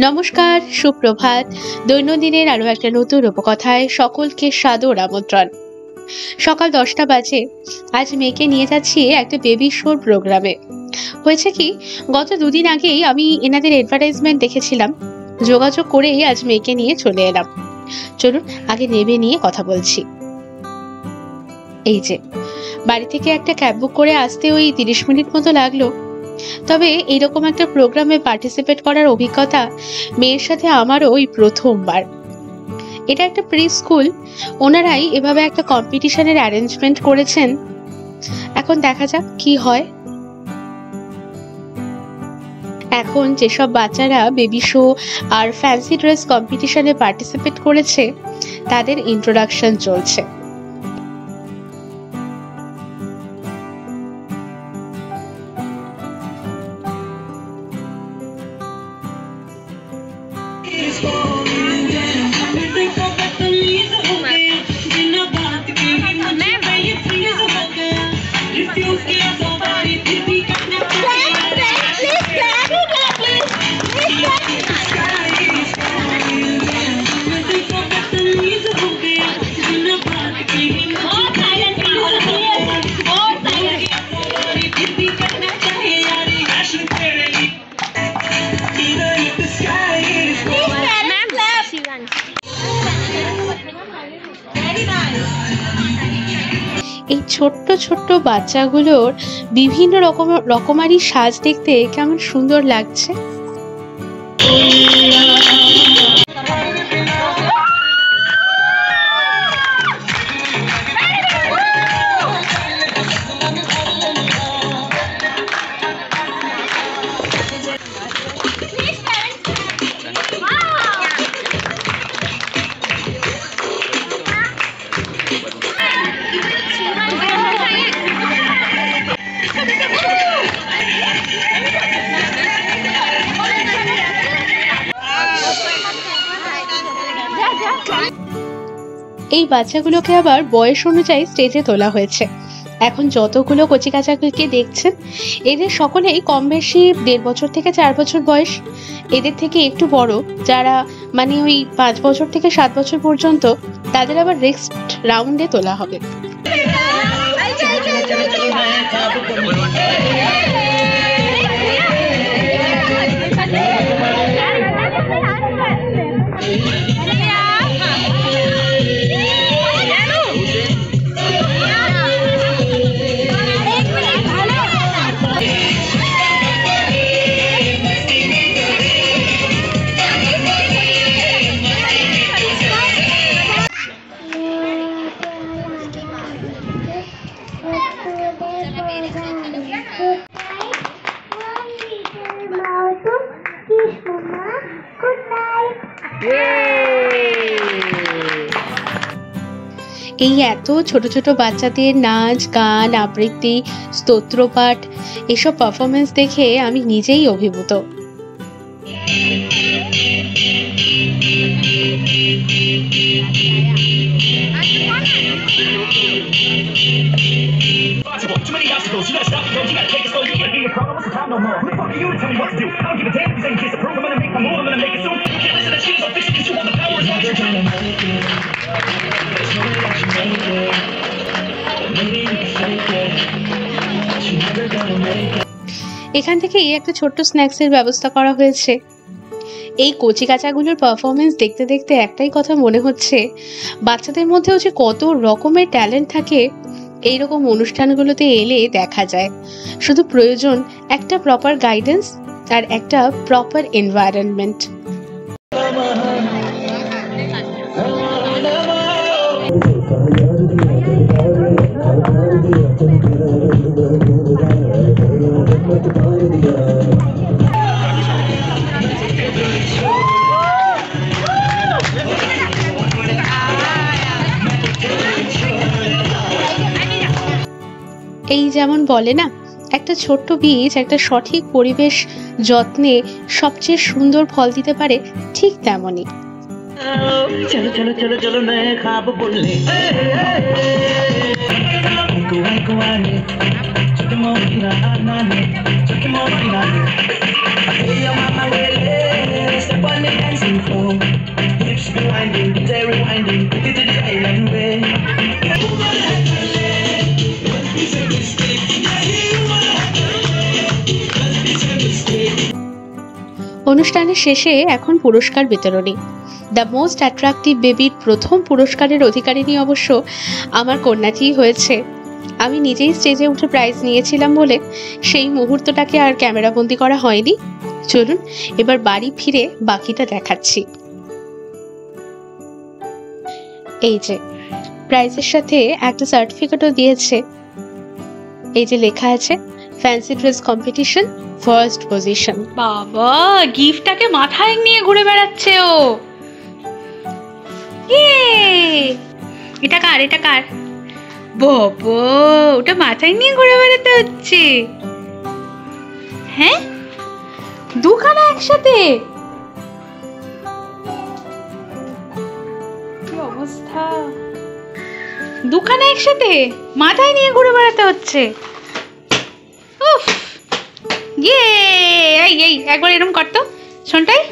নমস্কার, সুপ্রভাত। দৈনন্দিনের আরো একটা নতুন উপকথায় সকলকে সাদর আমন্ত্রণ। সকাল 10টা বাজে। আজ মেয়েকে নিয়ে যাচ্ছি একটা বেবি শোর প্রোগ্রামে। হয়েছে কি, গত দুদিন আগেই আমি এনাদের অ্যাডভার্টাইজমেন্ট দেখেছিলাম। যোগাযোগ করেই আজ মেয়েকে নিয়ে চলে এলাম। চলুন আগে নেবে নিয়ে কথা বলছি। এই যে বাড়ি থেকে একটা ক্যাব বুক করে আসতে ওই 30 মিনিট মতো লাগলো। তবে এইরকম একটা প্রোগ্রামে পার্টিসিপেট করার অভিজ্ঞতা মেয়ের সাথে আমারও ওই প্রথমবার। এটা একটা প্রি স্কুল, ওনারাই এভাবে একটা কম্পিটিশনের অ্যারেঞ্জমেন্ট করেছেন। এখন দেখা যাক কি হয়। এখন যেসব বাচ্চারা বেবি শো আর ফ্যান্সি ড্রেস কম্পিটিশনে পার্টিসিপেট করেছে তাদের ইন্ট্রোডাকশন চলছে। এই ছোট্ট ছোট্ট বাচ্চাগুলোর বিভিন্ন রকমারি সাজ দেখতে কেমন সুন্দর লাগছে। এই বাচ্চাগুলোকে আবার বয়স অনুযায়ী স্টেজে তোলা হয়েছে। এখন যতগুলো কচিকাচাকে দেখছেন এদের সকলেই কম বেশি 1.5 বছর থেকে 4 বছর বয়স। এদের থেকে একটু বড় যারা মানে ওই 5 বছর থেকে 7 বছর পর্যন্ত, তাদের আবার নেক্সট রাউন্ডে তোলা হবে। এই এত ছোট ছোট বাচ্চাদের নাচ, গান, আবৃত্তি, স্তোত্রপাঠ এসব পারফরমেন্স দেখে আমি নিজেই অভিভূত। এখান থেকে একটা ছোট্ট স্ন্যাক্সের ব্যবস্থা করা হয়েছে। এই কচিকাচাগুলোর পারফরমেন্স দেখতে দেখতে একটাই কথা মনে হচ্ছে, বাচ্চাদের মধ্যেও যে কত রকমের ট্যালেন্ট থাকে এইরকম অনুষ্ঠানগুলোতে এলে দেখা যায়। শুধু প্রয়োজন একটা প্রপার গাইডেন্স আর একটা প্রপার এনভায়রনমেন্ট। এই যেমন বলে না, একটা ছোট্ট বীজ একটা সঠিক পরিবেশ যত্নে সবচেয়ে সুন্দর ফল দিতে পারে, ঠিক তেমনই। চলো চলো চলো চলো নয় খাব বললে ছোট মোটিরা নানে ছোট মোটিরা on the dancing floor. Hips be winding, they rewinding, take it to the island way. অনুষ্ঠানের শেষে এখন পুরস্কার বিতরণী। দ্য মোস্ট অ্যাট্রাকটিভ বেবির প্রথম পুরস্কারের অধিকারিণী অবশ্য আমার কন্যাটিই হয়েছে। আমি নিজেই স্টেজে উঠে প্রাইজ নিয়েছিলাম বলে সেই মুহূর্তটাকে আর ক্যামেরাবন্দি করা হয়নি। চলুন এবার বাড়ি ফিরে বাকিটা দেখাচ্ছি। এই যে প্রাইজের সাথে একটা সার্টিফিকেটও দিয়েছে। এই যে লেখা আছে fancy dress competition first position. বাবা, গিফটটাকে মাথায় নিয়ে ঘুরে বেড়াচ্ছে ও। এটা কার? এটা কার? বাবা, ওটা মাথায় নিয়ে ঘুরে বেড়াতে হচ্ছে। হ্যাঁ, দুখানা একসাথে। কি অবস্থা! দুখানা একসাথে মাথায় নিয়ে ঘুরে বেড়াতে হচ্ছে। উফ, এই একবার এরকম করতো শোনটাই।